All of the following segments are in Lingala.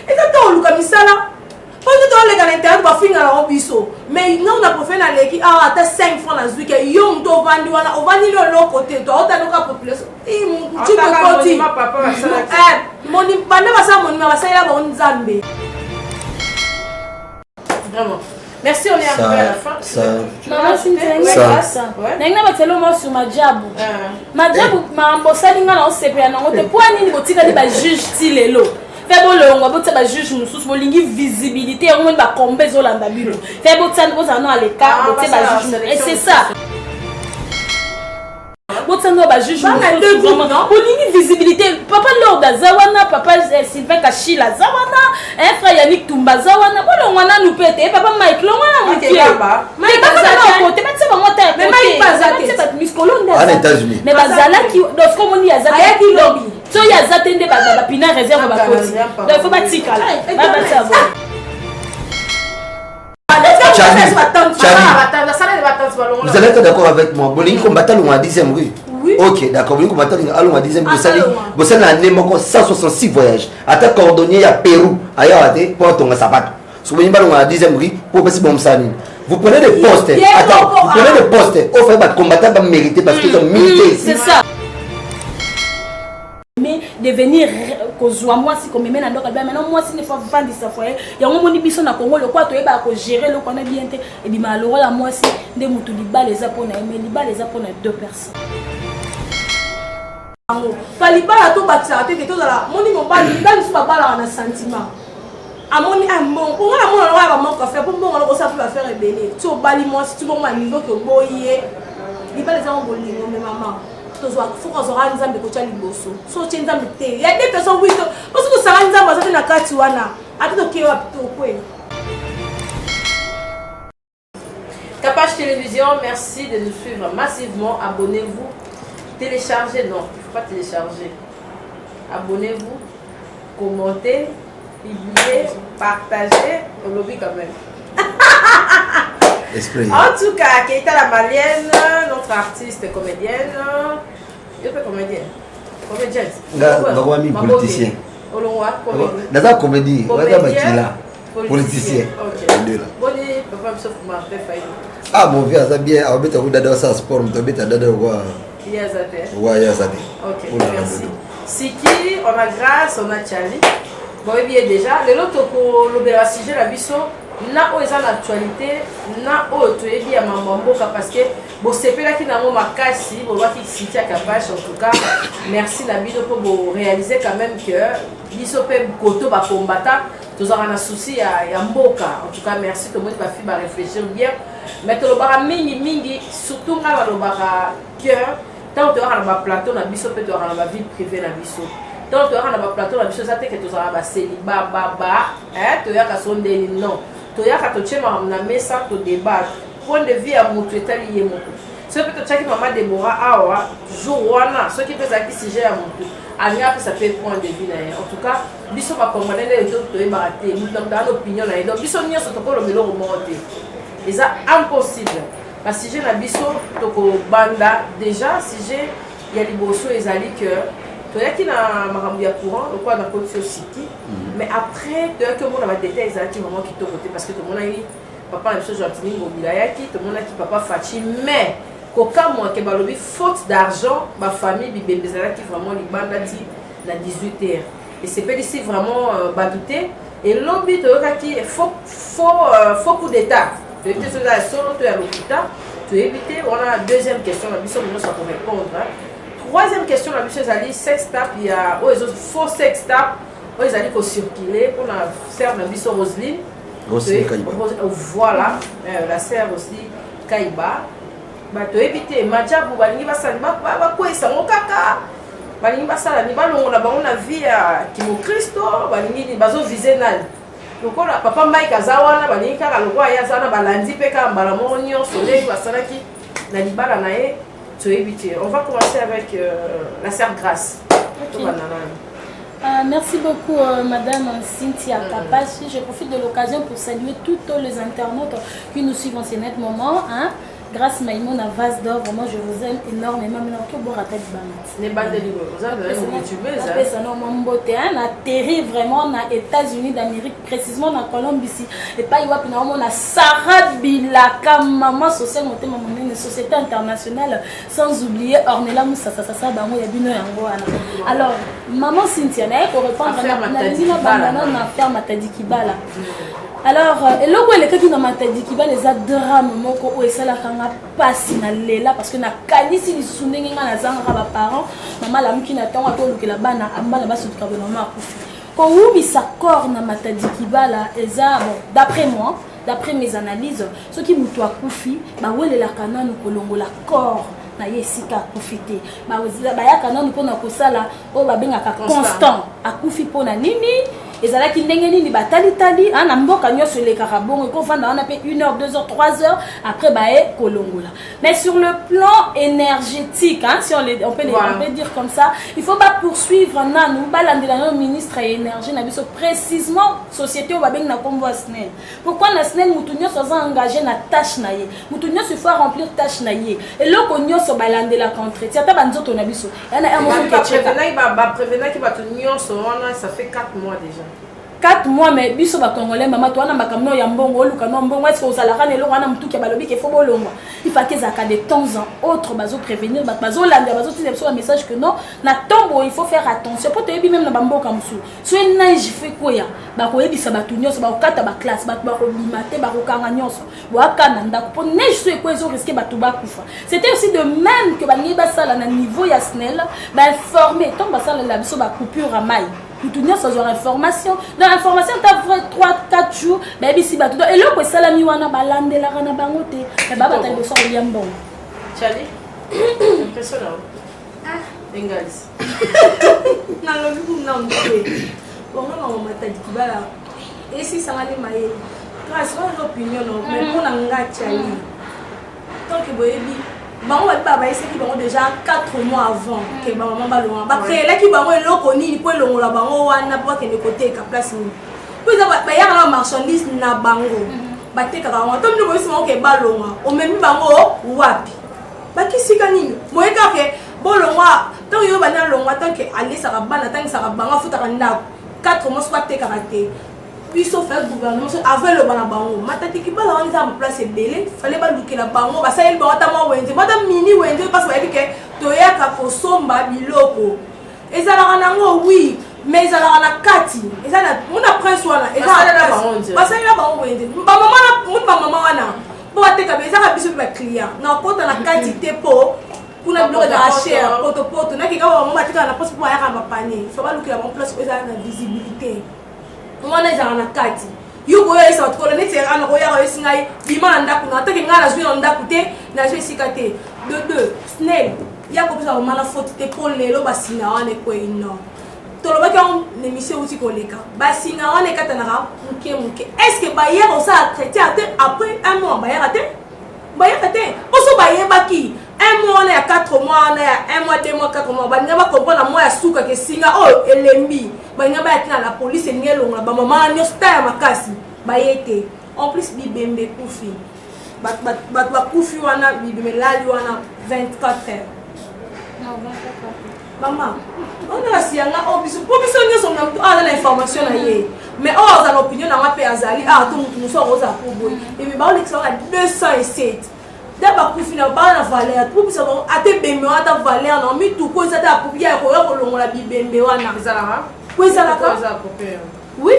Et quand on comme ça là, quand on est à l'intérieur, on va finir à l'ambition. Mais non, on a pour faire l'équipe, ah, t'as 5 francs dans ce week-end, yon to vandi, on va ni l'autre côté, toi, on a nos population. Et mon tu peux continuer. Mon bande va ça, mon numéro, ça y est, on Zambé. Vraiment. Merci, on est arrivé à la fin. Maman, c'est une ça. N'enga batelo mo sur Majabu. Majabu, ma mbosali nga na osepe na ngote po ani botika de ba juge tilelo. Fait bon le on va juge mususu bolingi visibilité on va combe zolanda bilo. Fait bon tsan bo zano à l'écart, bote ba juge et c'est ça. Botano ba juge mususu bolingi visibilité. Papa Lord Zawana, papa Sylvain Kachila Zawana, frère Yannick Tumba Zawana, bon on a nous pété, papa Mike Longwana nous pied. Mais pas côté, pas ça moi tête. Mais Mike pas ça muscolo en États-Unis. Mais bazala qui lorsqu'on on y a zata qui lobby. So ya zata ndé ba pina réserve ba côté. Donc il faut pas tika là. Ba ça bon. Vous allez être d'accord avec moi. Bolingi combattant on a 10e rue. Oui. Ok, d'accord. Bolingi combattant allons à 10e rue. Vous allez année 166 voyages. Attaque cordonnier à Pérou. Ailleurs pour ton sapato. Si vous allez à 10e rue pour passer bon saline. Vous prenez des postes. Attends, vous prenez des postes. Au fait, les combattants vont mériter parce qu'ils ont milité ici. C'est ça. Mais devenir kozwa moi si comme maintenant donc maintenant moi si ne faut vendre ça foyer il y a un moni biso na Congo le quoi to eba ko gérer le connaît bien et bi malheureux la moi si de mutu liba les apona mais liba les apona 2 personnes paliba la to batisa te to la moni mo ba liba ni ba bala na sentiment amoni amon on a mon roi ba mon café pour bon on ça peut faire rebelle to bali moi si tu bon ma niveau que boyé liba les gens bolingo mais maman il faut qu'on se rende compte de ce liboso. So il y a des personnes qui parce que ça rend compte de la carte wana. Capage Télévision, merci de nous suivre massivement. Abonnez-vous, téléchargez, non, il ne faut pas télécharger. Abonnez-vous, commentez, publiez, partagez, au lobby quand même. Esprit. En tout cas, Keita la Malienne, notre artiste comédienne. Je peux comédienne. Comédienne. Politicien. Dans comédie, politicien. Ah mon vieux, ça bien, on va te donner ça sport, on va te donner quoi. Ouais, ok, merci. Siki, on a Grâce, on a Charlie. Bon, bien déjà, le lot pour le sujet la biso. Na o eza l'actualité na o to ebi ya mamboka parce que bo sepela ki na mo makasi bo lwa ki sitia Capage en tout cas merci na bino pour réaliser quand même que biso pe koto ba combattant tous aura na souci ya mboka en tout cas merci tout le monde ba fi ba réfléchir bien mais to lo bara mingi surtout na lo bara cœur tant to aura na plateau na biso pe to aura na vie privée na biso tant to aura na plateau na biso ça te que tous aura ba célibat hein to ya ka sonde non toyaka tochema na mesa to débat point de vue à mutu etali ye moko ce peut être maman Deborah awa jour wana ce qui peut être sujet à mutu anya peut ça fait point de vue na en tout cas biso ba comprendre les autres to eba te mutu dans l'opinion na donc biso nyonso to ko lo melo remonter c'est impossible parce que sujet na biso to ko banda déjà sujet ya liboso ezali que toyaki na makambo ya courant le quoi na côté aussi mais après toyaki on a des détails ezalaki vraiment qui côté parce que tout le monde a eu papa na biso Joantini Ngobila yaki tout le monde a qui papa Fachi mais koka moi ke balobi faute d'argent ma famille bibembe ezalaki vraiment libanda ti na 18h et c'est pas ici vraiment badouté et lobby toyaki faux coup d'état de éviter cela solo to ya l'hôpital to éviter on a deuxième question la biso nous ça pour répondre. Troisième question, la mission Zali, sex tap, il y a faux sex tap, ils allaient pour circuler pour la sœur de mission Roselyne. Voilà, la sœur aussi Kaiba. Bah, tu évites, Madja, vous allez pas ça, quoi ça, mon caca. Balingi basala ni balongo na bango na vie qui mo Christo, balingi ni bazo visional. Donc on a papa Mike azawana balingi kaka lokwa ya zana balandi pe ka mbala mo nyonso soleil basala ki na libala na ye. On va commencer avec la sœur Grâce. Okay. Merci beaucoup Madame Cynthia Capage. Je profite de l'occasion pour saluer tous les internautes qui nous suivent en ce net moment. Hein. grâce Maïmon à vase d'or, vraiment je vous aime énormément. Mais que bon raté du banat. Les bandes de l'Ivoire, vous avez YouTubé ça. Ça non mon beauté, on a atterri vraiment aux États-Unis d'Amérique, précisément dans Colombie ici. Et pas y a on a Sarah Bilaka, maman sociale, une société internationale, sans oublier Ornella Moussa, ça bango ya bino yango wana. Alors maman Cynthia, pour répondre à Nadina Banana na faire Matadi Kibala. Alors, et là où elle est dans Matadi Kibala, les drame moko où ça la kanga passe na lela parce que na kanisi ni sundenga na zanga ba parents, maman la mukina tango to lukela bana ambala ba sutuka maman akufi. Quand on sa corps na Matadi Kibala, eza bon d'après moi, d'après mes analyses, ce qui mutu akufi, ba wele la kana no kolongo la corps na yesika akufite. Ba ya kana no pona kosala o ba bengaka constant akufi pona nini? ezalaki ndenge nini batali tali na mboka nyonso le karabongo ko vanda on appelle 1 heure 2 heures 3 heures après bae kolongola. Mais sur le plan énergétique si on peut dire comme ça, il faut pas poursuivre nanu balandela ministre et énergie na biso précisément société au babeng na kombo SNEL. Pourquoi na SNEL mutunyo so engagé na tâche na ye mutunyo se faut remplir tâche na ye et loko nyonso balandela contre tiata banzoto na biso yana un moment que prévenir qui va tunyo so ça fait 4 mois déjà. 4 mois mais biso ba congolais mama to wana makamno ya mbongo luka no mbongo est-ce que osala kana eloko wana mutuki ya balobi ke fo bolongwa il faut que zaka de temps en autre bazo prévenir bazo landa bazo tiner un message que non na tombo il faut faire attention pour te yebi même na bamboka musu so neige fait koya ba ko yebisa batu nyonso ba okata ba classe ba ko bimate ba ko kanga nyonso bo akana ndako pour neige so ekozo risquer batu ba kufa. C'était aussi de même que ba ngiba sala na niveau ya SNEL ba informer tombe sala la biso ba coupure à maille. Tout le sans information. Dans l'information, tu as 3-4 jours. Mais si tu as et là, ça la miwana balande la rana bangote. Mais baba t'as besoin de yambon. Charlie, impressionnant. Engalis. Non, non, bon, non, m'a dit que voilà. Et si ça m'a dit maïe, grâce à l'opinion, mais pour l'anga Charlie. Tant que boyebi. Bango baba ese ki bango déjà 4 mois avant que maman ba loin ba créer là ki bango eloko ni po longo la bango wana po ke ne côté ka place ni po za ba ya na marchandise na bango ba te ka bango to mno bosi mo ke ba longa o memi bango wapi ba kisika nini mo e ka ke bolongwa to yo ba na longwa tant que aller ça ka bana tant que ça ka bango futa ka ndako 4 mois soit te ka te biso faire gouvernement avec le banabango Matadi Kibala on est en place belé fallait pas luker la bango ba ça il ba tama wenze madame mini wenze parce que que toya ka kosomba biloko ezala nango oui mais ezala na kati ezala mona prince wana ezala ba ça il ba wenze ba mama wana bo ateka beza ka biso ba client na kota na kati te po kuna biloko za cher poto na kika ba mama tika na poste pour ya ka ba panier faut pas luker la bonne place ezala na visibilité. On est dans la carte. You go esa tukolo neti ana ko ya ko singai bima ndaku na take ngala zwi ndaku te na je sikate de deux SNEL ya ko bisa mala faute te pour lelo basina wane ko ino tolo ba ka l'émission uti ko leka basina wane katana muke est-ce que ba ya ko sa traiter après un mois ba ya te oso ba ya baki un mois na 4 mois na 1 mois 2 mois 4 mois ba ngaba comprendre moi ya suka ke singa elembi ba ngaba ya la police ngelo ba mama nyo sta makasi ba yete en plus bibembe kufi ba kufi wana bibembe lali wana 24 heures non 24 heures maman on a sianga biso nyo so na l'information na ye mais za l'opinion na ma pe azali tout mutu so roza ko boy et ba on l'extra 207 d'abord pour finir par la valeur pour ça a te bembe ata valeur non mi tout ko ça ta pour bien ko longola bibembe wana ezala ko ezala ka oui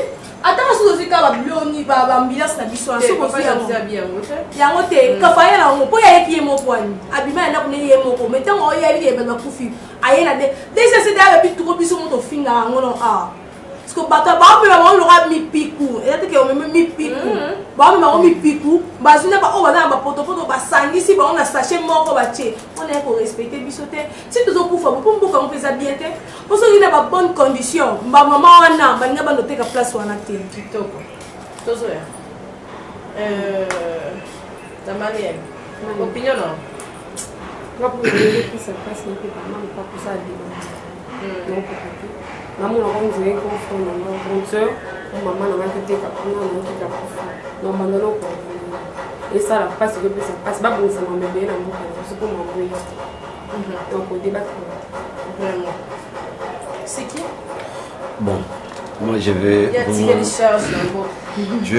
attends so zika ba bioni ba ambiance na biso so ko si yango te ka fa yana ngo po ya ki mo kwani abima na kuneli ye moko metango ya bi ba kufi ayela de déjà c'est da bi tout ko biso mo to finga ngono parce que bata ba me ba mi piku et que on me mi piku ba me mi piku ba zuna ba o ba na ba poto ba sangisi ba on a sachet moko ba che on est pour respecter bisoté si tu zo kufa pour mboka on peut ça bien te parce que il a pas bonne condition ba maman wana ba nga ba noter ka place wana te kitoko tozo ya tamali opinion non pour les qui se passe ne peut pas pour ça non maman on dirait qu'on fait une grande sœur maman on a été capable on a été capable non maintenant et ça la passe que ça passe pas pour ça m'a bien dans mon c'est pour m'envoyer donc au débat vraiment c'est qui bon moi je vais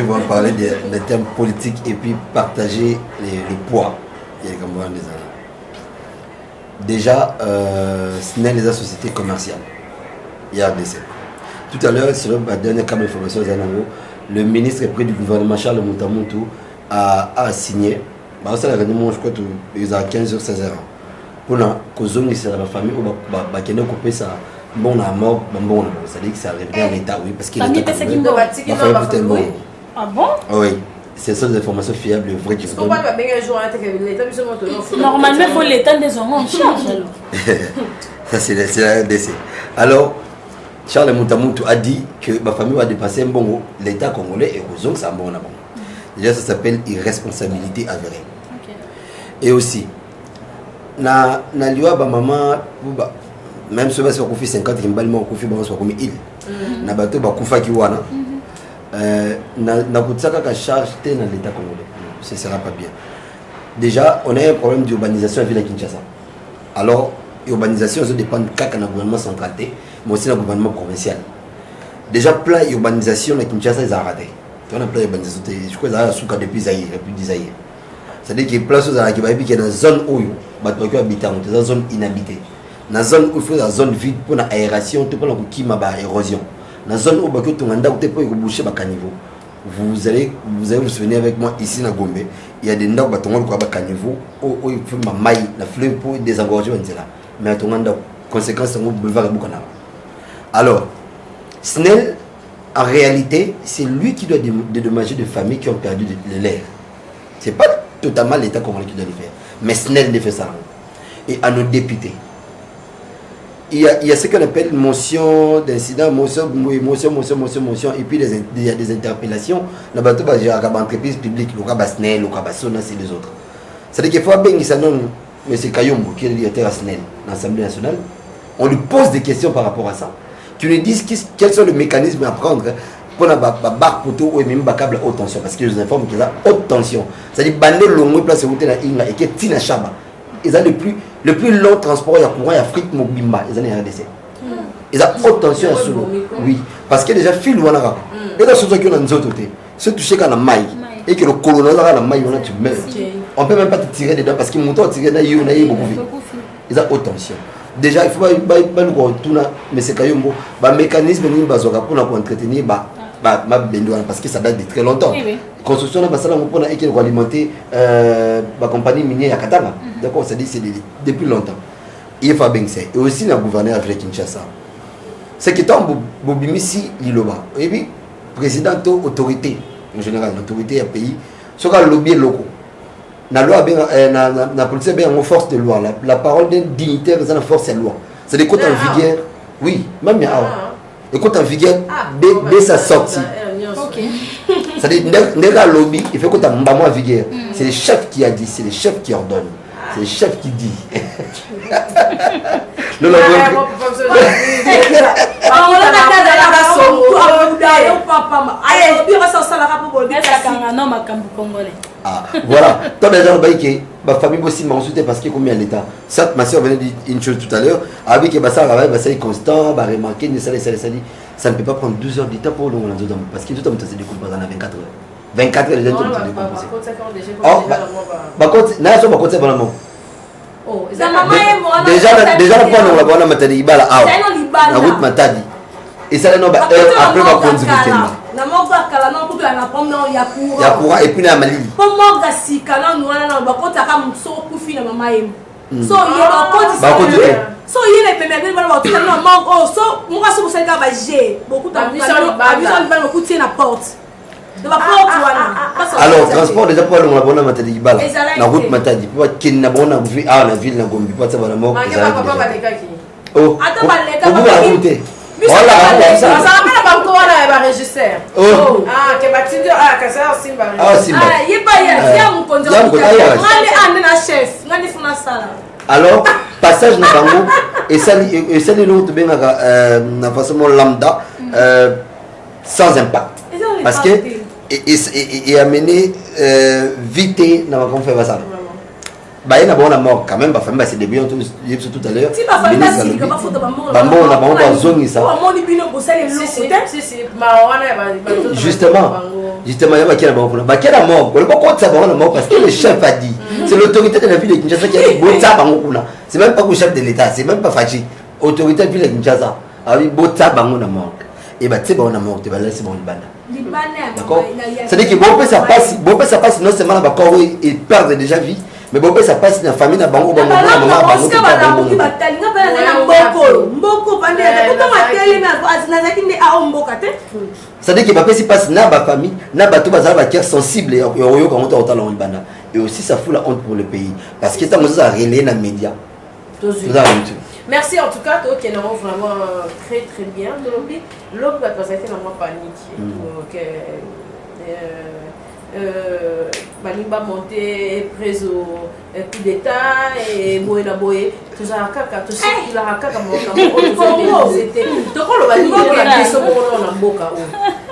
vous parler des termes politiques et puis partager les poids des années. Déjà ce n'est les sociétés commerciales IRDC. Tout à l'heure sur la dernière carte d'information le ministre près du gouvernement Charles Moutamontou a signé ça la réunion je crois ils a 15h 16h pour la causerie c'est la famille ou bah qui ne couper ça bon à mort bon ça dit que ça arrive en état oui parce qu'il est ah bon oui c'est ça des informations fiables vraies qui on va pas bien un jour à l'état normalement il faut l'état des hommes en charge ça c'est la RDC alors Charles Moutamontou a dit que ma famille va dépasser un bon l'état congolais et aux ça bon déjà ça s'appelle irresponsabilité avérée et aussi na liwa ba maman même si on a 50 kimbalement on a fait comme il na bato ba kufa ki wana na kutsaka ka charge té na l'état congolais ce sera pas bien déjà on a un problème d'urbanisation à ville de Kinshasa alors l'urbanisation ça dépend du gouvernement central mais aussi le gouvernement provincial déjà plan urbanisation à Kinshasa ils ont raté on a plan urbanisation je crois ça sous depuis Zaïre depuis 10 Zaïre c'est-à-dire qu'il y a place où il y a dans zone où bato qui habitent dans zone inhabitée dans zone où il faut la zone vide pour l'aération tout pour la érosion dans zone où bato tout manda où pour boucher ba caniveau vous allez vous souvenir avec moi ici na Gombe il y a des ndako bato ngol ko ba caniveau où il faut ma maille la fleuve pour désengorger là mais tout manda conséquence au boulevard Bukana alors Snell en réalité c'est lui qui doit dédommager des familles qui ont perdu de l'air c'est pas totalement l'État congolais qui doit le faire mais Snell ne fait ça et à nos députés il y a ce qu'on appelle motion d'incident motion et puis il y a des interpellations la bateau bah j'ai entreprise publique le cas Snell le cas Sona c'est les autres c'est à dire qu'il faut bien ça non mais c'est Kayombo qui est le directeur à Snell dans l'Assemblée nationale on lui pose des questions par rapport à ça tu lui dis quels sont les mécanismes à prendre pour la barre poteau ou même câble haute tension parce que je vous informe qu'il y a haute tension c'est-à-dire bander longue place route na inga et que tina chaba ils ont le plus long transport il y a courant Afrique mobimba ils ont RDC ils ont haute tension sur oui parce que déjà fil wana ka et là surtout que on a nous autres se toucher quand la maille et que le colonel a la maille on a tu mets on peut même pas te tirer dedans parce que mon temps tirer na yo na beaucoup ils ont haute tension déjà il faut pas nous retourner mais c'est Kayombo ba mécanisme ni bazoka pour entretenir parce que ça date de très longtemps. Oui. Construction de Bassala pour alimenter la compagnie minière à Katanga. D'accord, ça dit c'est depuis longtemps. Il faut bien ça. Et aussi le gouverneur avec Kinshasa. C'est que tant Bobimisi Liloba. Et puis président autorité en général, l'autorité à pays, sera lobby locaux. La loi la police bien en force de loi. La parole d'un dignitaire c'est la force de loi. C'est des côtes en vigueur. Oui, même écoute en vigueur dès sa sortie. C'est-à-dire, lobby, il faut que tu aies un vigueur. C'est le chef qui a dit, c'est le chef qui ordonne. C'est le chef qui dit. Voilà. Toi déjà ma famille aussi m'a insulté parce que combien l'État. Certes, ma soeur venait dire une chose tout à l'heure. Avec ça est constant, remarquer, ça ne peut pas prendre 12 heures de temps pour nous parce que tout le monde se décompose en 24 heures. 24 heures déjà tout le monde se décompose. Déjà le point on va matadi ibala awa na route matadi et ça non ba après va conduire na moga kala non kutu na pom non ya courant et puis na malili pom moga sika na nwana na ba kota ka mso kufi na mama yemu so ye ba koti so ye ne pembe bien ba kota na mogo so moga so musaka ba je beaucoup ta mission ba kutie na porte. Alors transport déjà pour le bonne matadi ibala na route matadi pour kin na bonne vie à la ville na Gombe pour ça ba mo oh attends ba l'état voilà ça appelle ba ko wana ba register ah ke batindi ka ça simba yeba ya mu konjo ngani amena chef ngani funa sala alors passage na bango et ça l'autre bien na façon lambda sans impact parce que et amener vite dans ma conférence. Bah il y a bon mort quand même, famille c'est début tout à l'heure. Si ma famille c'est que ma photo justement il y a qui la mort. Bah quelle mort, le pourquoi ça va mort parce que le chef a dit. C'est l'autorité de la ville de Kinshasa qui a dit bota bangona. C'est même pas le chef de l'état, c'est même pas Fachi. Autorité de la ville de Kinshasa a dit bota bangona mort. Et bah tu sais bon mort, tu vas laisser bon Libana. D'accord. C'est-à-dire que bon ça passe non seulement dans corps et perdre déjà vie. Mais bon, ça passe dans la famille, dans la banque, c'est-à-dire que papa si passe dans la famille, dans la famille qui est sensible et aussi ça fout la honte pour le pays parce que ça nous a relayé dans les médias. Merci en tout cas, toi qui es vraiment très très bien. L'autre va passer dans ma panique. Balimba monté prise au coup d'état et boyna boye tout ça kaka tout ça il a kaka mo c'était donc on va dire que ça bon na boka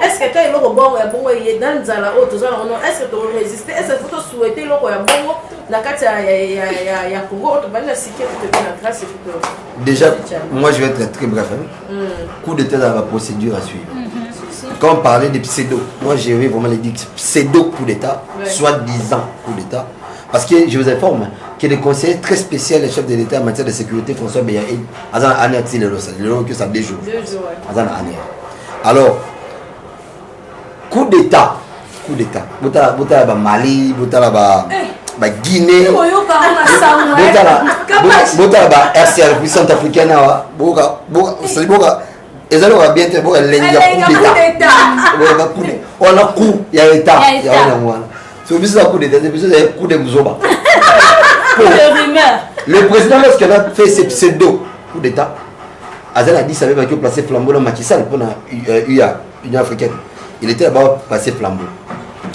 est-ce que tu loko bon ya bongo il est dans zala o tout ça non est-ce que tu résister est-ce que tu souhaiter loko ya bongo na kati ya Congo tu vas la sécurité de la grâce et déjà moi je vais être très bref coup d'état dans la procédure à suivre. Quand on parlait des pseudo, moi j'ai vraiment les dit pseudo coup d'état, soit 10 ans coup d'état. Parce que je vous informe que les conseillers très spéciaux, les chefs de l'État en matière de sécurité, François Béaïd, que ça 2 jours. Alors, coup d'état, Bouta Mali, Bouta Guinée, Bouta RCR, puissante africaine, et ça va bien te voir les d'état. On a coup, il y a état. C'est un coup d'état, c'est un coup de Mouzoba. Le président, lorsqu'il a fait ses pseudo coup d'état, Azal a dit qu'il avait placé flambeau dans Macky Sall pour l'Union africaine. Il était là-bas placé flambeau.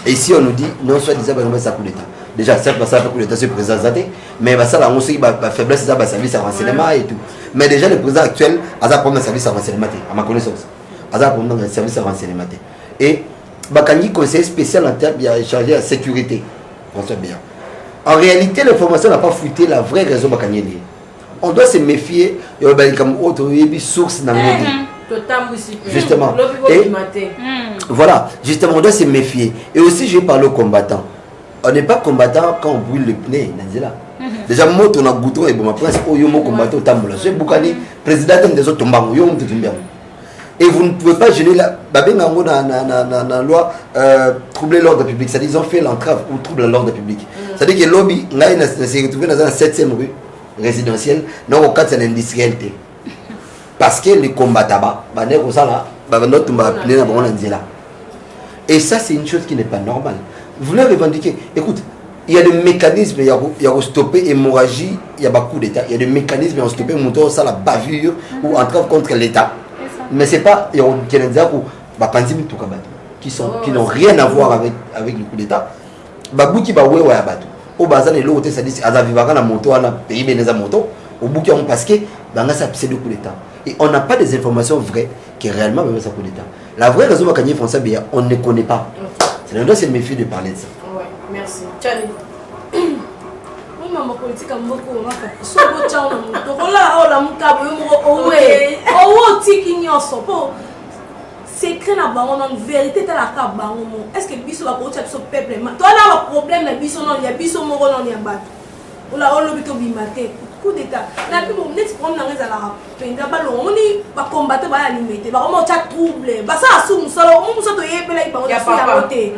Et ici, on nous dit, non, soit disant que c'est un coup d'état. Déjà, c'est pas ça un coup d'état, c'est le président Zate, mais ça, on sait que la faiblesse, c'est un service à renseignement et tout. Mais déjà, le président actuel a un service à renseignement, à ma connaissance. Il a un service à renseignement. Et Bakani, conseiller spécial en termes de chargé à la sécurité. En réalité, l'information n'a pas fuité la vraie raison Bakani. On doit se méfier et comme autre source dans le justement. Et voilà, justement, on doit se méfier. Et aussi, je vais parler aux combattants. On n'est pas combattant quand on brûle le pneu. Déjà, moi, on a goûté et bon, ma place, oh, yo, moi, combattant au tambour. Je suis président des autres tombants. Et vous ne pouvez pas gêner la. Dans la loi, troubler l'ordre public. C'est-à-dire qu'ils ont fait l'entrave ou trouble l'ordre public. C'est-à-dire que le lobby, là, il s'est retrouvé dans la 7e rue résidentielle. Non, au cadre, c'est l'industrialité. Parce que les combattants, et ça, c'est une chose qui n'est pas normale. Vous voulez revendiquer. Écoute, il y a des mécanismes, il y a stopper l'hémorragie, il y a beaucoup d'État. Il y a des mécanismes, il y a stopper la bavure ou entrave contre l'État. Mais ce n'est pas, il y a qui n'ont rien à voir avec le coup d'État. Babou qui va ouais à bateau. Au bazar, l'autre, ça dit, à la moto, à la pays, mais moto, au bout parce que, ça c'est le coup d'État. Et on n'a pas des informations vraies qui réellement même ça coup d'État. La vraie raison pour laquelle François Béa, on ne connaît pas. C'est le doit se méfier de parler de ça. Ouais, merci. Tchani. Oui, maman politique a beaucoup de gens. So go tchao na muto. Kola ola mukabo yo owe. Owo tiki nyoso po. Secret na bango na vérité ta la ka bango mo. Est-ce que biso ba ko tcha biso peuple ma. Toi na ba problème na biso non ya biso moko non ya bato. Ola olobi to bimate. Coup d'état. La plus bon net prendre na ngeza la penda ba lo oni ba combattre ba ya limité. Ba ko tcha trouble. Ba sa asu musalo. Mo muso to yebela ipa ya côté.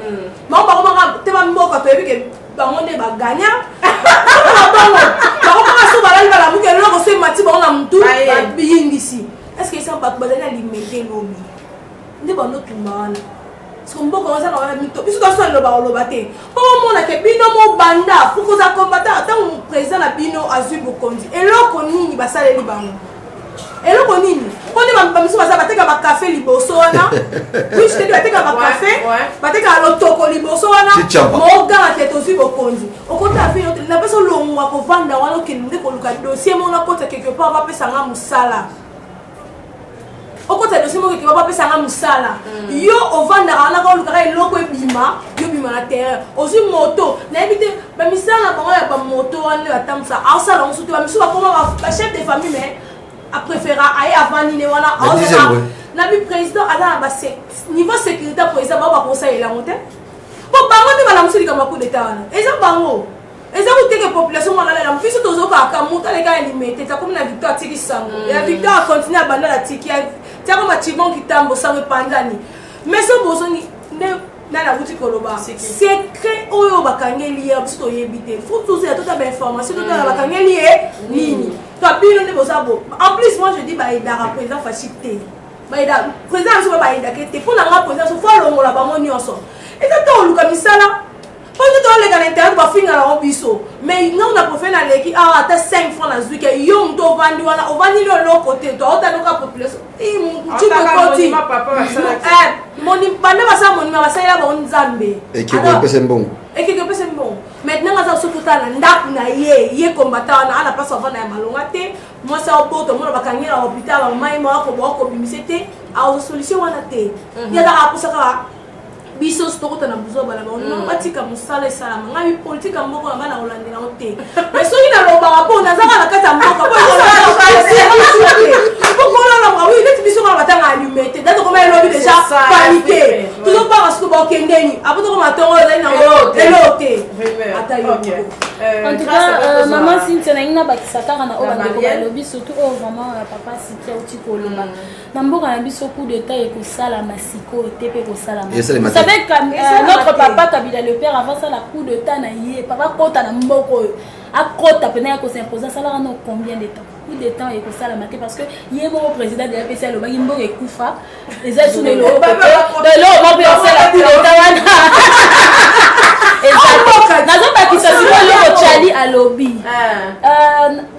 Ma ba ko ma te ba mboka to yebi ke bango nde baganya bango aso balali bala muke loko se mati bango na mutu biyingisi est-ce que ça bato bazali na limete lobi nde bando tumbana parce que mboka waza na wana mito biso kaso loba loba te po mona ke bino mo banda pour ça combattre tant président na bino azui bokonzi eloko nini basaleli bango eloko nini pone bamiso baza bateka ba café liboso wana oui je te dis bateka ba café bateka lotoko liboso wana moga te tozi bokonzi okota fi na peso longwa ko vanda wana ke ndeko luka dossier mona kota quelque part ba pesa nga musala okota dossier moko ke bapesanga mosala yo ovandaka wana kaolukaka eloko ebima yo bima na terrain ozwi moto nayebi te bamisala na bango ya bamoto wana batambusa aosala ngo soki bamisu bakoma bachef de famille mais apréféra aye avandine wana nabi président aza na niveau sécurité président bao bakosalela ngo te po bango nde balamusi likambo ya coup d'état wana eza bango eza kuteke population mwana biso tozokaka moto aleka elimete takomi na victoire atiki sango ya victoire acontinue abanda na tiki tiako machibon kitambo sango epanzani mais so bozongi nde nana kuti koloba secret oyo bakangeli ye biso toyebi te faut tozela tota bainformation totala bakangeli ye nini kabino nde boza bo en plus moi je dis baedaka président facilité baeda président biso baedake te mpo na nga président so fo alongola bango nyonso eza to oluka misala Parce que les gars n'intéressent pas finir à l'ambition. Mais nous on a profité dans l'équipe à 5 francs dans ce week-end. Yo on doit vendre on va ni de l'autre côté. Toi on t'a donc la population. Et tu peux continuer. Mon bande va ça mon va ça là bon Zambé. Et qui peut c'est bon. Et qui peut c'est bon. Maintenant on a surtout ta ndak na ye combattant na la place avant na malongate. Moi ça au poto moi ba kangela à l'hôpital en mai moi ko bimisete a solution wana te. Ya da pour ça biso stokota na buzo bala non batika musala sala ngai politique mboko na bana olandela ote mais soki na loba rapo na zaka na kata mboko po na oui les biso na batanga allumete dato comme elle lobby déjà paniqué toujours pas parce que ba kendeni apo to ma tongo na elote en tout cas maman Cynthia na ina bakisaka na obande ko lobby surtout vraiment papa Cynthia uti ko lomba na mboka na biso coup d'état et ko sala masiko tepe ko sala avec notre papa Kabila le père avant ça la coup de temps na yé papa kota na mboko a kota pena ko s'imposer ça là non combien de temps coup de temps et ko ça la maté parce que yé mon président de la PCL le bangi mboko ekufa les ailes sous les lots de l'eau on peut faire la coup de temps et nazo pas qui ça c'est le Chali à lobby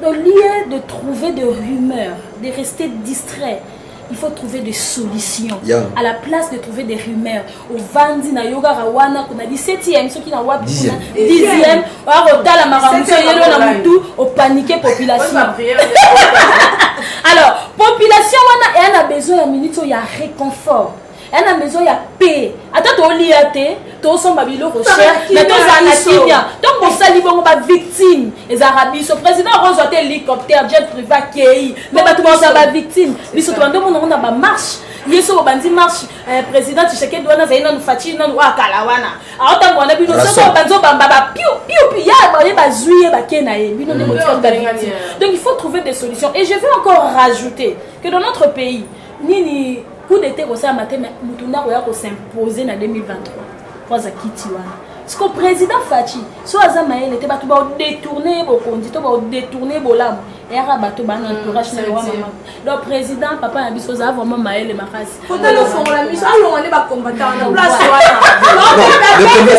au lieu de trouver des rumeurs de rester distrait. Il faut trouver des solutions. À la place de trouver des rumeurs. Au Vandi na yoga rawana kuna 17e ceux qui na wab 10e wa rotala maramuso yelo na mutu au paniquer population. Alors, population wana elle a besoin de minutes il y a réconfort. Elle a besoin de paix. Attends, tu as lié, tu as son babilo recherche, mais tu as bien. Donc, pour ça, ils vont être victimes. Les Arabes, le président a reçu un hélicoptère, jet privé, mais tu vas être victime. Ils sont en train de marche. Ils sont en train de marche. Président, tu sais que tu as une fatigue, tu as une kalawana. Alors, tu as une fatigue, donc, il faut trouver des solutions. Et je veux encore rajouter que dans notre pays, Nini. Coup d'été au sein matin mais mutunda koya ko s'imposer na 2023 kwa za kiti wana parce que président Fachi so azama ele te batu ba détourner bo kondito ba détourner bolam et ara batu ba na entourage na wa mama le président papa na biso za vraiment maele makasi faut le fond la mise allons on est ba combattant na place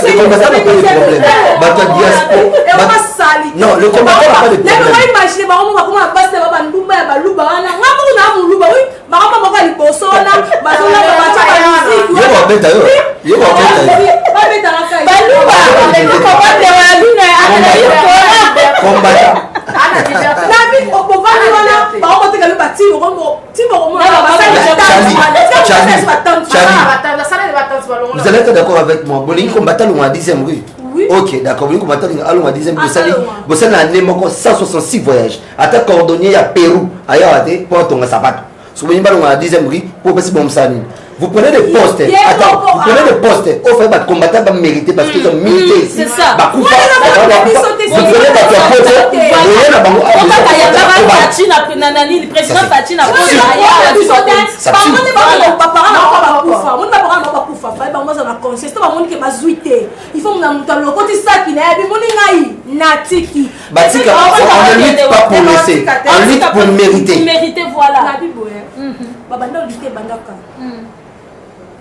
le combattant n'a pas de problème batu diaspora non le combattant n'a pas de problème mais imaginer ba on va comment passer ba ndumba ya baluba wana ngamu na muluba oui ba kama boka libosona ba zona ba bacha ba musique yo ba beta yo ba beta la kai baluba combattant ya luna ya combattant ana déjà la vie au pouvoir wana ba on te ba ti mo vous allez être d'accord avec moi bolingi combattant on a 10e rue. Ok, d'accord. Vous allez allons à 10e vous allez l'année 166 voyages. Atta cordonnier à Pérou, ailleurs pour ton sapato. Si vous allez à 10e rue pour passer bon sanin. Vous prenez des postes. Attends, vous prenez des postes. Au fait, les combattants vont mériter parce qu'ils ont milité ici. C'est ça. Vous prenez le président Fatina. Il faut que côté ça qui natiki. Batika, on ne lutte pas pour laisser, on lutte pour mériter. Mériter, voilà.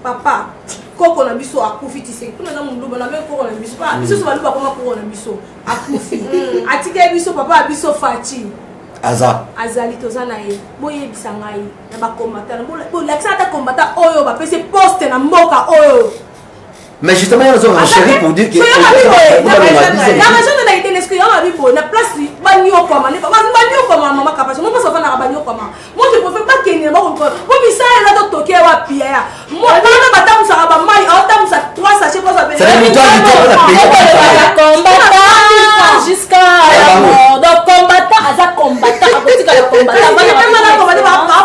Papa, koko na biso akufi tise. Kuna na muluba na me koko na biso. Pa biso so baluba koma koko na biso. Akufi. Atike biso papa biso Fachi. Azali tozana ye. Boye bisanga ye. Na ba combattant. Bo l'accent ta combattant oyo ba pese poste na mboka oyo. Mais justement, ils ont renchéri pour dire que la région de la été, est-ce qu'il y a un ribo, la place, banyokwama banyokwama mama kapasi mo mposa ofandaka banyokwama mo je préfère bakende bakontrole po misala eza totoki ya wapia ya mpona batambusa bamai aotambusa 3 sachet posa jusqu'à la mort. Donc combattant, à ça combattant, à côté de la combattant.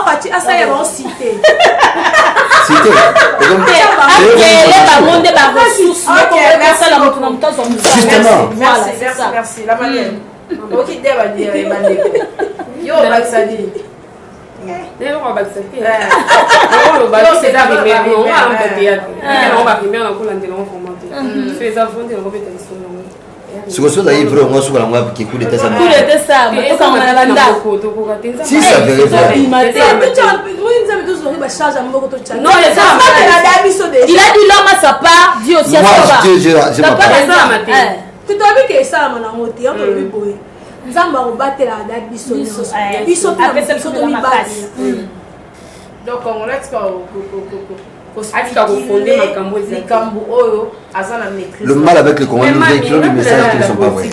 Parti à ça, il y a une cité. Cité. Justement. Merci. La manière. Ok, yo, Baksadi. On va si vous avez un livre, on va vous qui coule de ça. Si ça veut dire. Non, il a dit l'homme à sa part, dit aussi à sa part. Je m'en parle. Tu dois dire que ça, mon amour, tu es un peu plus nzamba obatela da biso biso pe biso to mibasi donc on laisse le mal avec le Congo, nous véhiculons des messages qui ne sont pas vrais.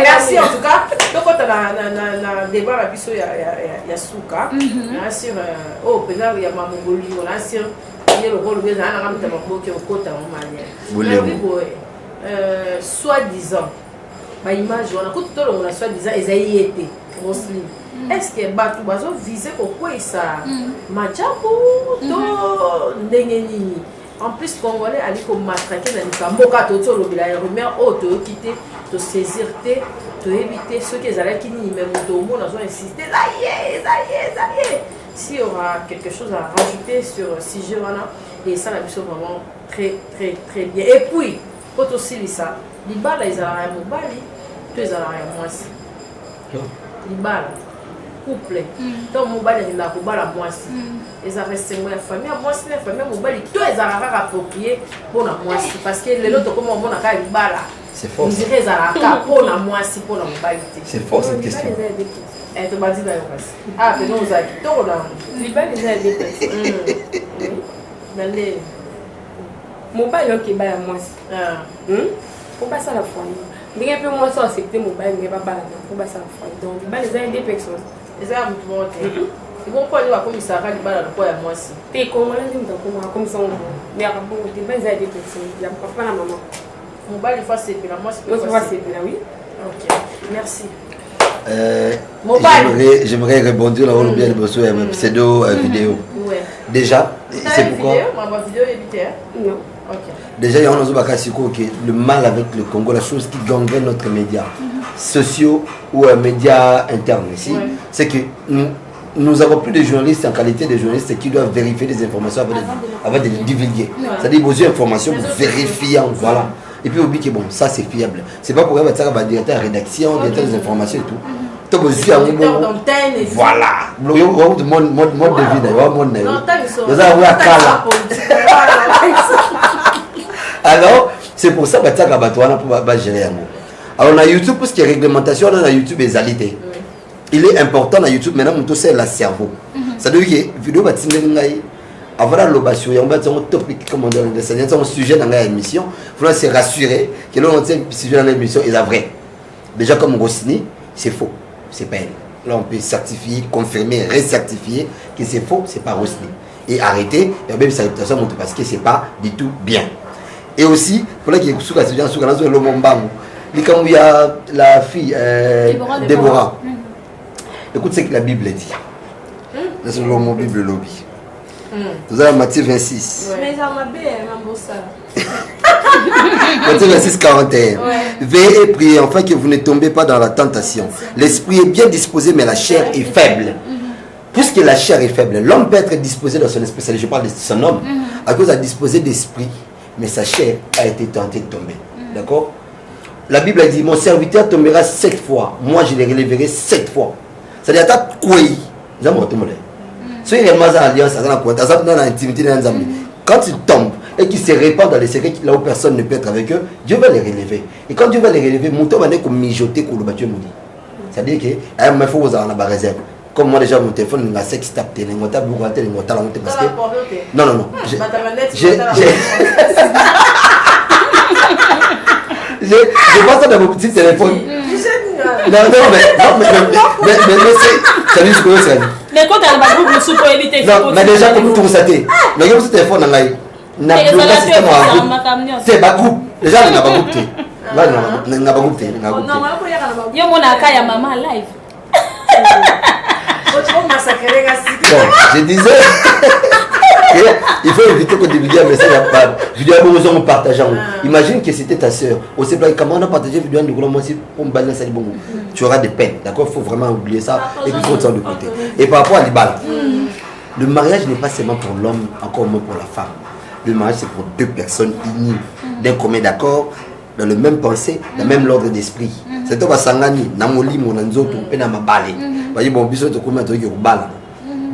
Merci en tout cas. Donc quand on a débat la biso ya suka, sur oh peut-être il y a ma Mongolie, on a sur il y a le rôle de la rampe de Mongolie qui au côté en manière. Soi-disant, ma image on a tout on a soi-disant Esaïe était Roselyne. Est-ce que Batou Bazo visait pourquoi ça Machapo to ndengeni. En plus congolais a dit qu'on matraquer dans le Mboka toto le bila rumeur auto quitter te saisir te éviter ceux qui allaient qui ni même au monde ont insisté ça y est. S'il y aura quelque chose à rajouter sur sujet voilà et ça la mission vraiment très bien et puis pour aussi ça les balles ils allaient mobali tu les allaient moi aussi les balles couple donc mobali il a pour balle moi aussi ils avaient c'est moi la famille moi c'est la famille mobali tous les allaient approprier pour la moi aussi parce que les autres comme on a quand les balles c'est fort. Ils diraient à la pour la moi si pour la mobalité. C'est fort cette question. Elle te m'a dit dans le passé. Ah, mais nous avons dit tout là. Les balles déjà dépassées. Dans les mobile qui va à moi. Faut pas ça la foi. Mais un peu moins ça accepter mobile mais pas balle. Faut pas ça la foi. Donc les balles déjà dépassées. Les armes tout monde. Ils vont pas dire comme ça quand les balles pour à moi si. T'es comment là comme ça mais à bon les balles déjà dépassées. Il y a pas la maman. Mobile fois c'est bien moi c'est oui. OK. Merci. J'aimerais rebondir là au bien de Bosso et pseudo vidéo. Ouais. Déjà, c'est pourquoi ma vidéo évité non. OK. Déjà il y a un Bakasiko qui le mal avec le Congo, la chose qui gangrène notre média sociaux ou médias internes ici, c'est que nous avons plus de journalistes en qualité de journalistes qui doivent vérifier des informations avant de les divulguer. C'est-à-dire vos informations, vous vérifiez, voilà. Et puis, oubliez que bon, ça c'est fiable. C'est pas pour que ça va directeur de rédaction, directeur des informations et tout. Donc, vous avez voilà. Le mode de vie, alors, c'est pour ça que ça va gérer. Alors, on a YouTube, pour ce qui est réglementation, on a YouTube et alité. Il est important dans YouTube, maintenant, on c'est le cerveau. Ça veut dire que vidéo va avoir l'obation, on va dire un topic, comme on dit, un sujet dans l'émission. Il faut se rassurer que l'on tient un sujet dans l'émission est vrai. Déjà, comme Rossini, c'est faux, c'est pas elle. Là, on peut certifier, confirmer, recertifier que c'est faux, c'est pas Rossini. Et arrêter, et même sa réputation monte parce que c'est pas du tout bien. Et aussi, pour qu'il y ait quand il y a la fille Déborah. Écoute ce que la Bible dit. C'est le mot Bible lobby. Vous avez Matthieu 26. Mais ça m'a bien, ça. Matthieu 26, 41. Veillez et priez afin que vous ne tombez pas dans la tentation. L'esprit est bien disposé, mais la chair est faible. Puisque la chair est faible, l'homme peut être disposé dans son esprit. Je parle de son homme. À cause de disposer d'esprit, mais sa chair a été tentée de tomber. D'accord? la Bible a dit, mon serviteur tombera 7 fois, moi je les relèverai 7 fois. C'est-à-dire, t'as quoi? C'est réellement une alliance, dans l'intimité d'un ami. Quand il tombe et qu'il se répand dans les secrets là où personne ne peut être avec eux, Dieu va les relever. Et quand Dieu va les relever, mon temps va être comme mijoter pour le bâtiment. C'est-à-dire que, il faut vous en avoir réserve. Comme moi déjà mon téléphone, il a sex tap, il a parce que... Non, non, non. Je vois ça dans mon petit téléphone. Non, mais c'est lui, je connais ça. Mais quand tu as un groupe de sous pour éviter. Non, mais déjà, comme tout ça, mais il y a un téléphone, il y a un système en groupe. C'est un groupe. Déjà, il n'y a pas groupe. Il n'y a pas groupe. Il y a mon akaya maman live. Je disais il faut éviter que des vidéos vidéos partageant. Imagine que c'était ta soeur. On sait pas comment on a partagé vidéo pour me balancer bon. Tu auras des peines, d'accord? Il faut vraiment oublier ça et puis il faut s'en de côté. Et par rapport à l'ibal, le mariage n'est pas seulement pour l'homme, encore moins pour la femme. Le mariage c'est pour deux personnes unies, d'un commun d'accord, dans le même pensée, dans le même ordre d'esprit. C'est toi Sangani, Namoli, mon anzoto, Penama Balé. Bon,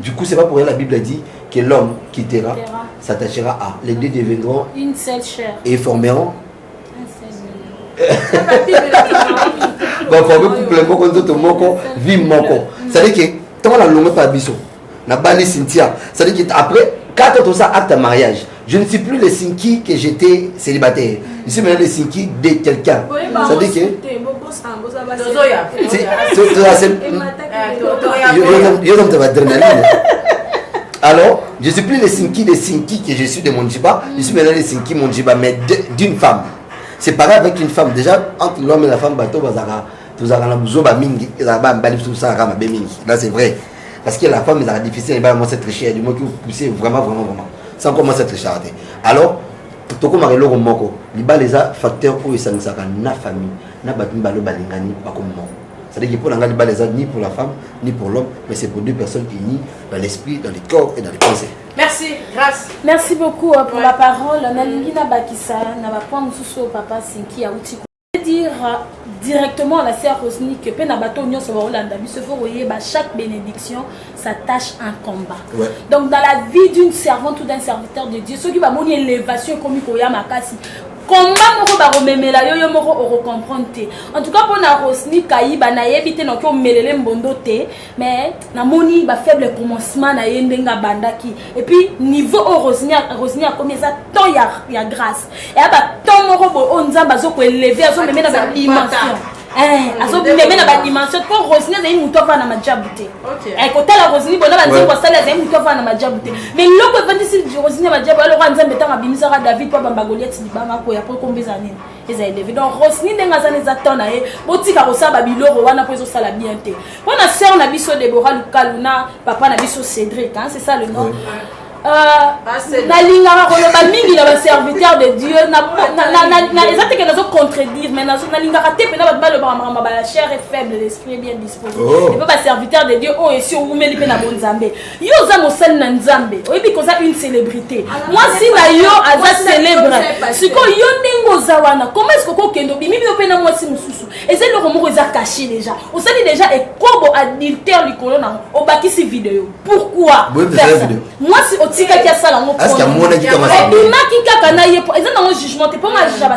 du coup, c'est pas pour rien la Bible a dit que l'homme quittera, s'attachera à. Les deux deviendront une seule chair et formeront un c'est-à-dire que tant la longue pas biso, na bali Cynthia, c'est-à-dire que après 4 ans tout ça acte de mariage, je ne suis plus le Sinki que j'étais célibataire. Je suis maintenant le Sinki de quelqu'un. C'est-à-dire que alors, je ne suis plus le Sinki que je suis de Monjiba, je suis maintenant le Sinki Monjiba, mais d'une femme. C'est pareil avec une femme. Déjà, entre l'homme et la femme, là c'est vrai. Parce que la femme, c'est difficile, elle va être chère, du moins que vous poussez vraiment. Sans commencer à être cher. Alors, tout comme Marie Laure Moko, les facteurs où ils sont na famille, na battu balo balingani, pas comme moi. C'est-à-dire que pour l'angle ni pour la femme, ni pour l'homme, mais c'est pour deux personnes unies dans l'esprit, dans le corps et dans les pensées. Merci, grâce. Merci beaucoup pour la parole. Nalingina Bakissa, n'a pas mususu papa Sinki a outil. Dire directement à la sœur Rosny que chaque bénédiction s'attache à un combat. Ouais. Donc dans la vie d'une servante ou d'un serviteur de Dieu, ceux qui va mon élévation comme comment moko ba rememela yo moko oro comprendre. En tout cas pour na Rosny Kayiba na yebite no ko melele mbondo te, mais na moni ba faible commencement na yendenga bandaki. Et puis niveau Rosny a comme ça tant ya grâce. Et ba tant moko bo onzamba zo ko élever azo memena ba dimension. Azo memena ba dimension pour Rosny za muto va na majabute. OK. Côté la Rosny bona ba nzembo sala za muto va na majabute. Mais loko vandi si Rosny majabu alors nzembe tanga bimisa ka David pa bamba Goliath libanga ko ya pour combien d'années. Ils ont élevé. Donc Rosny ndenga za nezatona botika ko saba biloro wana po zo sala bien te. Pour na sœur na biso Deborah Lukaluna, papa na biso Cédric, hein, c'est ça le nom. Nalinga koloba mingi na ba serviteur de Dieu na ezate que nazo contredire mais nazo nalinga raté pena ba le ba la chair est faible l'esprit est bien disposé et pas serviteur de Dieu oh et si on met na bon nzambe yo za mosel na nzambe oyebi ko za une célébrité moi si na yo aza célèbre siko yo ndingo za wana comment est-ce que kendo bimi bi pena moi si mususu et c'est le romo za caché déjà on sait déjà et kobo adultère likolo na obakisi vidéo pourquoi moi si tika qui a ça là mon est-ce qu'il y a mon qui commence et bima qui kaka na yepo ils ont un jugement t'es pas mal déjà ba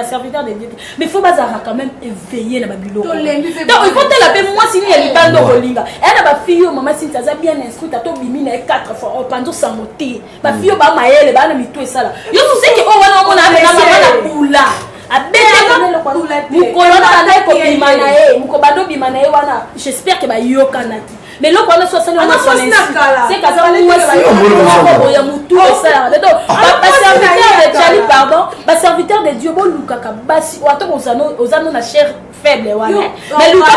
serviteur de Dieu mais faut bazara quand même éveiller na babilo donc il faut te la paix moi si il y a libando rolinga elle ba fille maman si ça bien instruite à to bimi na 4 fois pendant sa moté ba fille ba maele ba na mito et ça là yo tu sais que oh wana mona na pula j'espère que ba yo kanaki mais là quand on soit seulement c'est kaza moi ya mutu ça donc ba serviteur de Charlie pardon ba serviteur de Dieu bon lukaka basi wato ozano na chair faible wana mais Luka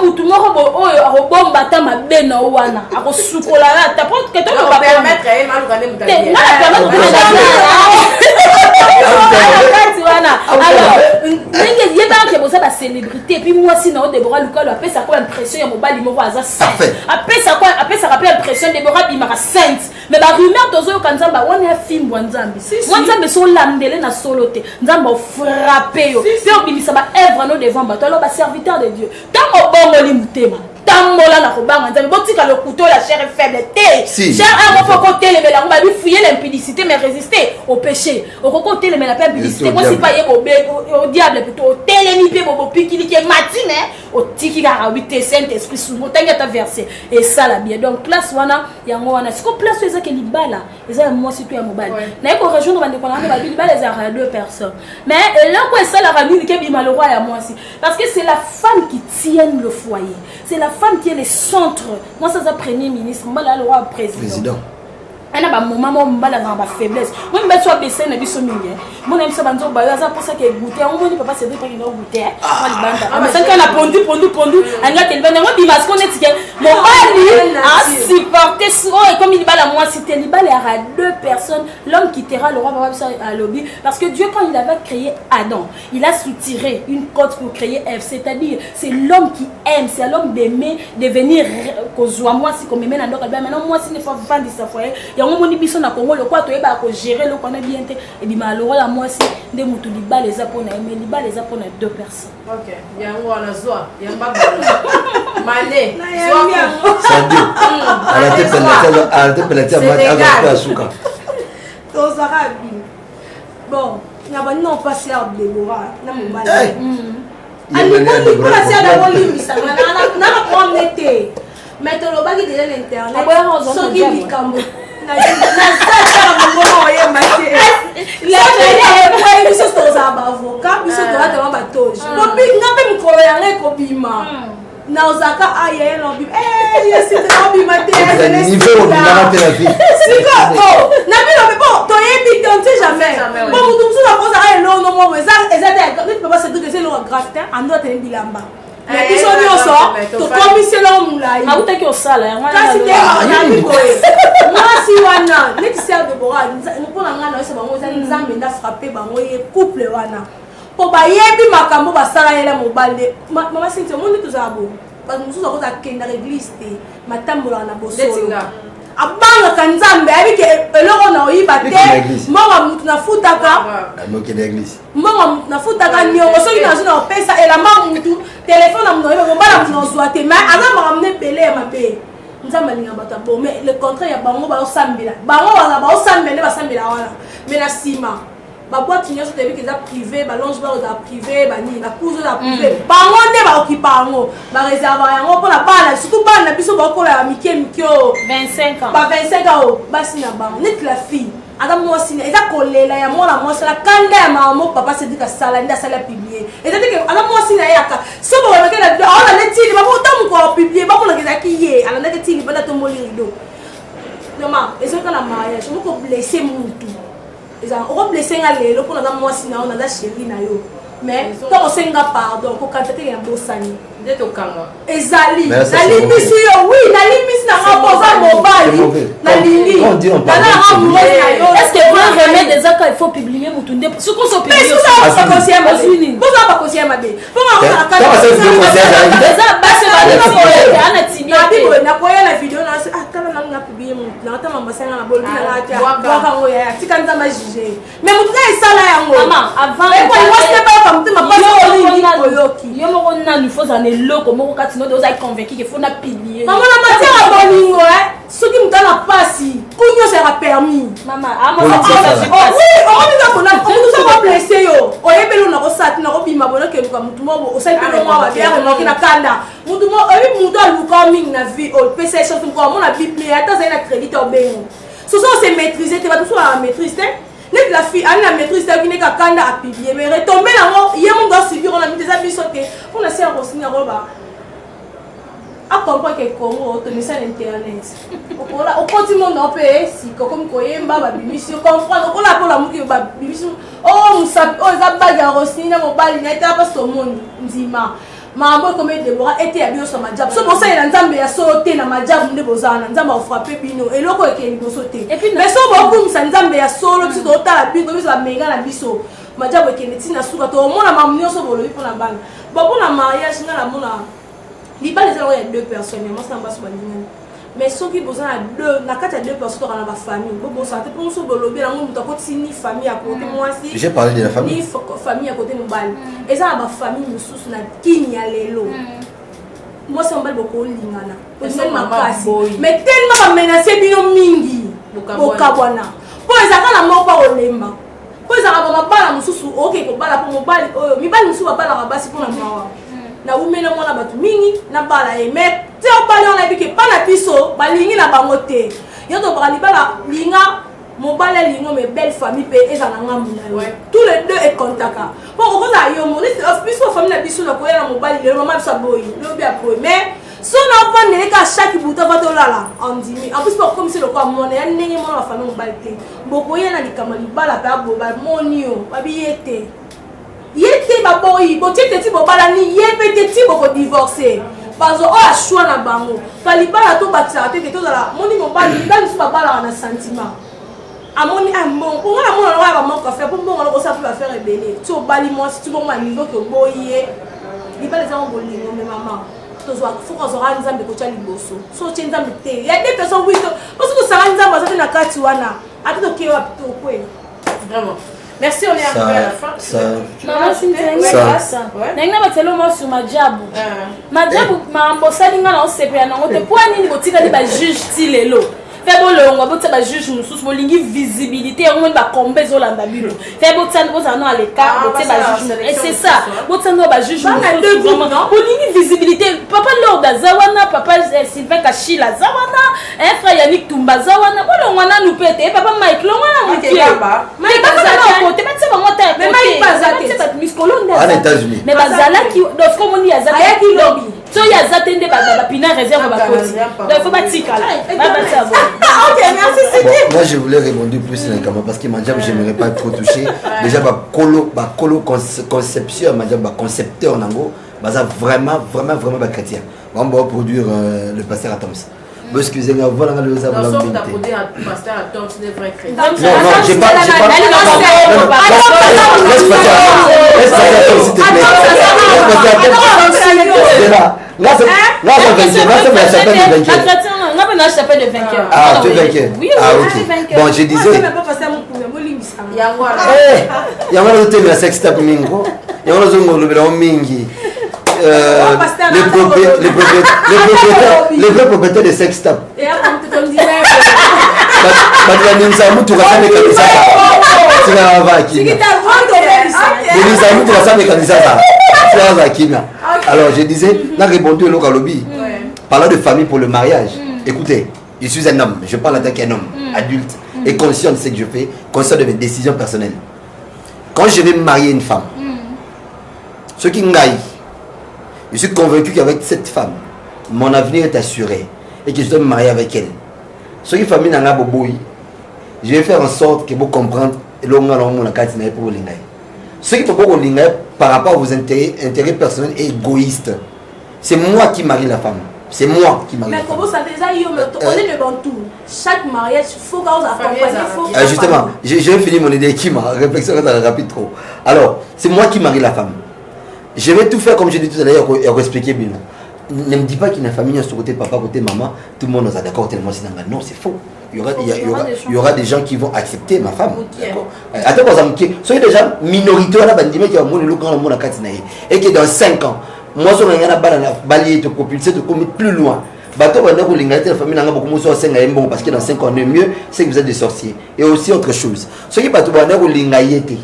mutu moko bo oyo akobomba ta mabena wana akosukola ta porte que to ba permettre e maluka ne mutaki na permettre alors ndenge yeba ke boza ba célébrité et puis moi si na Deborah Luka lo apesa quoi impression ya mobali moko aza saint apesa rappelle impression Deborah bimaka sainte mais ba rumeur tozo yo kanzamba on a film wanzambi wanzambi so landele na solote nzamba frapper yo pe obimisa ba œuvre no devant bato alors ba serviteur de Dieu tant obongoli mutema tambola na kobanga nzambe botika le couteau la chair est faible chair a faut côté le mela ba bi fuyer l'impudicité mais résister au péché au côté le mela pas impudicité moi si pas au diable plutôt au telemi pe bobo pikili ke matine au tiki ka 8 Saint Esprit sous montagne ta verset et ça la bien donc place wana yango wana siko place eza ke libala eza moi si tu es mobile na ko rejoindre bande kona ba libala eza à 2 personnes mais là quoi ça la ramine ke bi malheureux ya moi si parce que c'est la femme qui tient le foyer c'est la femme qui est le centre moi ça premier ministre mbala le roi président ana ba moment mbala na ba faiblesse moi mba so baisser na biso mingi mon aime ça banzo ba za pour ça que goûter on moni papa c'est pas qu'il va goûter moi libanda mais ça qu'on a pondu anga telba na moi bimas qu'on est mon mari a supporté so et comme il bala moi c'était libala à 2 personnes l'homme qui quittera le roi va ça à lobby parce que Dieu quand il avait créé Adam il a soutiré une côte pour créer Ève c'est-à-dire c'est l'homme qui aime c'est l'homme d'aimer devenir kozwa moi si comme maintenant donc maintenant moi si ne faut vendre sa foyer yango moni biso na Congo le quoi to eba ko gérer le qu'on a bien té et bi malheureux la moi si de mutu libala les apona mais libala les apona 2 personnes. OK yango ana zoa yamba mané arrêtez pénétrer à souka bon na ba non passer à Déborah na mobali na prendre été mais to lo bagi de l'internet so qui likambo na bongo oye mate la je biso to za ba avocat biso to ata ba toje ko bi ngape mkolo yange ko bima na ozaka aye no bi yesi to bima te niveau na la vie siko oh na bi no bo to yebi on sait jamais bon mutu musu na kosa aye no no mo eza ne peut pas se dire que c'est le graftin ando te bilamba mais biso nyonso to komisela mulai autaki osala kasi te mwasi wana neti sœur de Bora mpona nga na yose bango eza nzambe nda frappe bango ye couple wana po bayebi makambo basala yela mobali mama Cynthia omondi tozala bo bato mosusu akoza akenda l'église te matambolaka na bosolo abangaka nzambe ayebike eloko na oyiba te mbongo mutu nafutaka mbongo mutu nafutaka niongo soki nazwi na opesa elamba mutu telefone na mutu oyiba mobala mutu nazwa te mais aza makambo ebele ya mabe nzambe alinga bato abo mais le contraire ya bango baosambela bango baza baosambela nde basambela wana mais na nsima baboîte nyonso toyebi eza privé balonge bao eza privé banini bacours eza privé bango nde baokipa yango bareserva yango mpona bana surtout bana na biso baokola ya mike o 25 ans ba 25 ans o basi na bango neti la fille ata mwasi eza kolela ya mwana mwasi la kanda ya mama papa se dit ka sala nda sala publier eza te ata mwasi na yaka so ba wala kala ona letili ba bota mu ko publier ba mona keza ki ye ala ndeke tili bana to moli rido normal ezo kana mariage mo ko blesser mutu eza o blesser nga lelo pona za mwasi na ona za chérie na yo mais to senga pardon ko kantete ya bosani nde to kanga ezali na limisi yo oui na limisi na raposa mobali na lingi est-ce que vous remet des accords il faut publier mutunde ce qu'on se publie ça pas conscient ma vie vous pas conscient ma vie pour moi on a ça base ba ana tibia na koya la vidéo na kala na publier na ta mamba sanga na bolki na ata kwa ngo ya tikanza ma juger mais mutunde esala yango maman avant yo moko nani faut en eloko moko kati no doza convaincu que faut na publier maman na matière ya bolingo soki mutana pasi kunyo sera permis maman oui on va blesser yo oyebelo na ko sati na ko bima bona ke luka mutu mo osali pelo mo ba bière mo kina kanda mutu mo obi mutu aluka mingi na vie o pesa so ko mo na bible ata za na crédit o bengo so c'est maîtriser te ba tout ça maîtriser net la fille elle la maîtrise ta vine ka kanda a publier mais retomber là il y a mon doit subir on a mis des habits sautés pour la séance aussi na roba a comprendre que Congo to message internet au continue on peut si comme koyemba ba bimisio comprendre ko la pour la muki ba bimisio oh ça oh za baga aussi na mobali na eta pas au monde nzima mambo comme Déborah était habillé sur ma job so pour ça il a nzambe ya sauter na ma job nde bozana nzambe a frappé bino et loko ekeli bosote mais so beaucoup ça nzambe ya solo biso to tala bino biso ba menga na biso ma job ekeli tina suka to mona mamnio so bolo pour na bana bon pour na mariage na la mona libala zalo ya 2 personnes moi ça mba so balingani mais ceux qui besoin na kati ya deux personnes dans la famille bon santé pour so bolobi na mutu akoti ni famille à côté moi si j'ai parlé de la famille ni famille à côté mobali et ça ba famille mususu na kini ya lelo moi c'est mobali boko lingana c'est makasi mais tellement ba menacer bino mingi bokabwana po ezaka na moko olemba po ezaka ba mabala mususu okay ko bala po mobali oyo mibali mususu ba bala basi po na mawa na umene mona batu mingi na bala mais te obali on a dit que pas na piso balingi na bango te yo to bali bala linga mobali lingo mais belle famille pe ezana ngamuna tous les deux est contaka pour ko za yo mo piso famille na biso na ko ya mobali le maman sa boy lo bi apo mais so na pas ne ka chaque bouton va to lala on dit en plus pour comme c'est le quoi mon ya ndenge mo la famille mobali te boko ya na likamali bala pa bo ba monio babiyete yete baboyi botete ti bobala ni yepete ti boko divorcer parce que a choix na bango palibala to batisa te to la moni mobali ndani su babala na sentiment amoni amon on a mona wa ba mon café pour bon on ça peut faire ébélé tu obali moi si tu bon niveau que boye libala za bolingo mais maman to zo faut qu'on aura nzambe ko tshali boso so tshi nzambe te ya des personnes oui parce que ça va nzambe ça na kati wana ato ke wa to kwe vraiment. Merci, on est arrivé à la fin. Maman, je suis ça. N'a pas tellement moi sur ma diable. Ma diable, ma ambassade, on s'est pris un an. On te point ni boutique de juge style lo. Fais bon le on va botter ba juge nous sous molingi visibilité on va comber zo landa bilo. Fais bon ça nous à l'écart botter ba juge et c'est ça. Botter nous ba juge nous vraiment molingi visibilité papa Lord Zawana papa Sylvain Kachila Zawana frère Yannick Tumba Zawana bon on a nous péter papa Mike lo on a nous pied. Mais pas ça côté pas ça moi tête. Mais Mike pas ça c'est pas miscolon aux États-Unis. Mais bazala qui donc comme on dit azala qui lobby. So ya zatende ba pina réserve ba côté. Donc il faut pas tikala. Ok, merci, c'est bon, moi je voulais répondre plus parce que Madjab, j'aimerais pas trop toucher. Déjà, colo conception, Madjab, concepteur en ango, vraiment chrétien. On va produire le pasteur à Toms. Excusez-moi, voilà le pasteur à Toms, des vrais chrétiens. Non, j'ai pas. Laisse passer à Toms, s'il te plaît. Là, c'est chapelle de vainqueur. Ah, tu es vainqueur. Oui, ok. Bon, je disais. Il y a un thème à sextape mingo. Il y a un autre mingi. Les vrais propriétaires de sextape. Alors, je disais, on a répondu au local lobby. Parlant de famille pour le mariage. Écoutez, je suis un homme, je parle en tant qu'un homme adulte et conscient de ce que je fais, conscient de mes décisions personnelles. Quand je vais marier une femme, ce qui m'aille, je suis convaincu qu'avec cette femme, mon avenir est assuré et que je dois me marier avec elle. Ce qui famille n'a pas boui, je vais faire en sorte que vous compreniez ce qui peut pas par rapport à vos intérêts personnels et égoïstes. C'est moi qui marie la femme. C'est moi qui marie. Mais comment ça déjà on est le bantou. Chaque mariage, il faut qu'on accompagne. Justement, j'ai fini mon idée qui m'a réflexion rapide trop. Alors, c'est moi qui marie la femme. Je vais tout faire comme je dis tout à l'heure et expliquer bien. Ne me dis pas qu'il y a une famille sur côté papa, côté maman, tout le monde est d'accord tellement c'est non, c'est faux. Il y aura des gens qui vont accepter ma femme. Attends, soyez déjà minoritaire là, qui a mon look dans le monde et que dans 5 ans, moi je vais balayer te propulser te commettre plus loin. Bateau va nous la famille n'a beaucoup moins bon parce que dans 5 ans on est mieux, c'est que vous êtes des sorciers. Et aussi autre chose. Ce qui bateau va nous l'ingayete.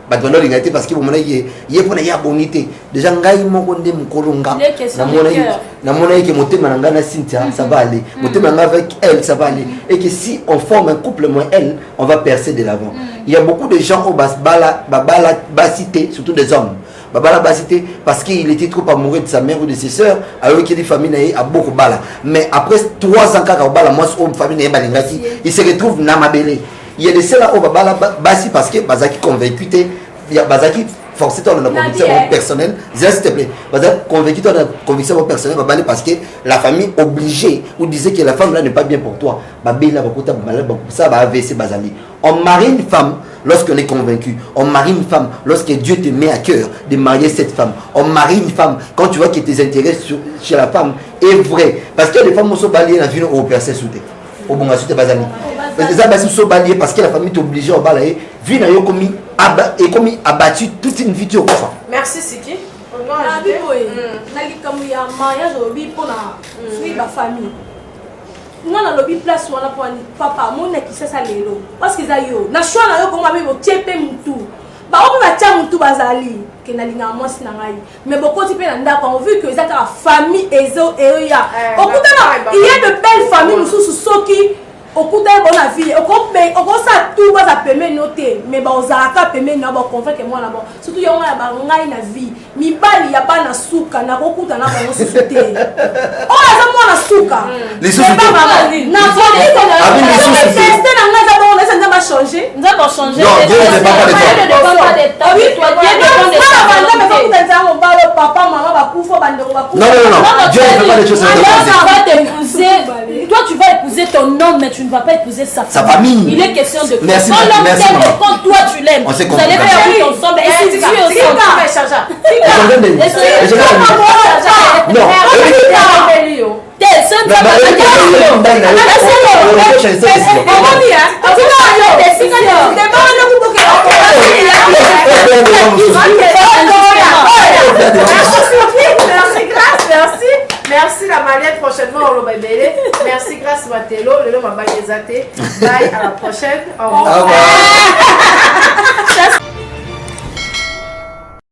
Bateau va l'ingayete parce que vous m'avez dit pour y a bonité. Déjà ngai moko nde mukolonga. Na mona que mon thème na Cynthia ça va aller. Mon thème avec elle ça va aller. Et que si on forme un couple moins elle, on va percer de l'avant. Il y a beaucoup de gens au basité, surtout des hommes. Babala basité parce qu'il était trop amoureux de sa mère ou de ses sœurs alors qu'il y a des familles à beaucoup bala. Mais après 3 ans quand bala moi une famille balingati, il se retrouve na mabélé. Il y a des ceux là au babala basi parce que bazaki convaincu il y a bazaki forcé dans la conviction personnelle. S'il te plaît. Parce que convaincu dans la conviction personnelle, parce que la famille obligée ou disait que la femme là n'est pas bien pour toi. Ça va AVC Bazali. On marie une femme lorsqu'on est convaincu. On marie une femme lorsque Dieu te met à cœur de marier cette femme. On marie une femme quand tu vois que tes intérêts chez la femme est vrai. Parce que les femmes sont balayées dans la vie au personne soutenu. Au bon assuté Bazali. Les sont balayées parce que la famille est obligée à balayer. Vie n'a et comme abattu toute une vie au coffre. Merci Siki. Moi na lobby place wana pour papa mon qui ça lelo parce que ça yo na choix na yo ko mabe bo tiepe mutu ba o ba tia mutu bazali ke na linga mwasi na ngai mais beaucoup type na ndako on vu que ça ta famille ezo eya okutana il y a de belles familles mususu soki okutana bona vie oko ça tout ba za peme noter mais ba ozaka peme na ba convaincre moi na bon surtout yo nga ba ngai na vie mibali ya bana suka na kokuta na bango sute o aza mwana suka les sous na changer. Nous avons changé. Non, Dieu ne dépend pas de toi. Oui, toi, Dieu dépend de toi. Non, Dieu ne fait pas des choses toi, tu vas épouser ton homme, mais tu ne vas pas épouser sa famille. Il est question de quoi. Merci, quand l'homme t'aime et quand toi tu l'aimes, vous allez faire tout ensemble. Et si tu es merci la Mariette, prochainement on va bébé. Merci grâce Matelo, le nom m'a bye à la prochaine. Au revoir.